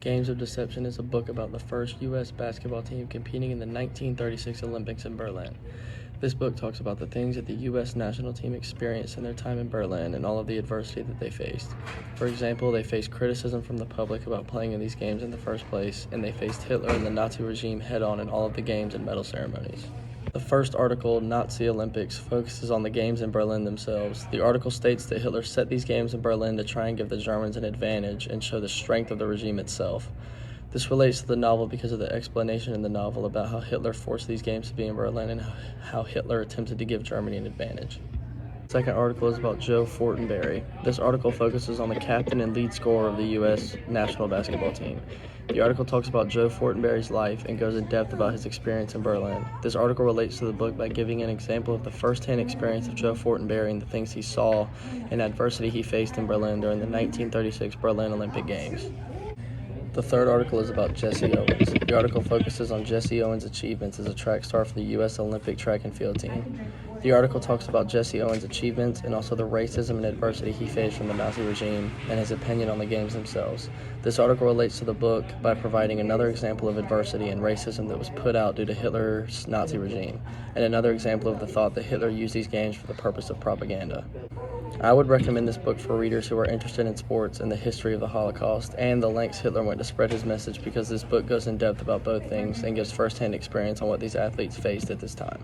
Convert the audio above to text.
Games of Deception is a book about the first U.S. basketball team competing in the 1936 Olympics in Berlin. This book talks about the things that the U.S. national team experienced in their time in Berlin and all of the adversity that they faced. For example, they faced criticism from the public about playing in these games in the first place, and they faced Hitler and the Nazi regime head-on in all of the games and medal ceremonies. The first article, Nazi Olympics, focuses on the games in Berlin themselves. The article states that Hitler set these games in Berlin to try and give the Germans an advantage and show the strength of the regime itself. This relates to the novel because of the explanation in the novel about how Hitler forced these games to be in Berlin and how Hitler attempted to give Germany an advantage. The second article is about Joe Fortenberry. This article focuses on the captain and lead scorer of the U.S. national basketball team. The article talks about Joe Fortenberry's life and goes in depth about his experience in Berlin. This article relates to the book by giving an example of the first-hand experience of Joe Fortenberry and the things he saw and adversity he faced in Berlin during the 1936 Berlin Olympic Games. The third article is about Jesse Owens. The article focuses on Jesse Owens' achievements as a track star for the U.S. Olympic track and field team. The article talks about Jesse Owens' achievements and also the racism and adversity he faced from the Nazi regime and his opinion on the games themselves. This article relates to the book by providing another example of adversity and racism that was put out due to Hitler's Nazi regime, and another example of the thought that Hitler used these games for the purpose of propaganda. I would recommend this book for readers who are interested in sports and the history of the Holocaust and the lengths Hitler went to spread his message, because this book goes in depth about both things and gives first-hand experience on what these athletes faced at this time.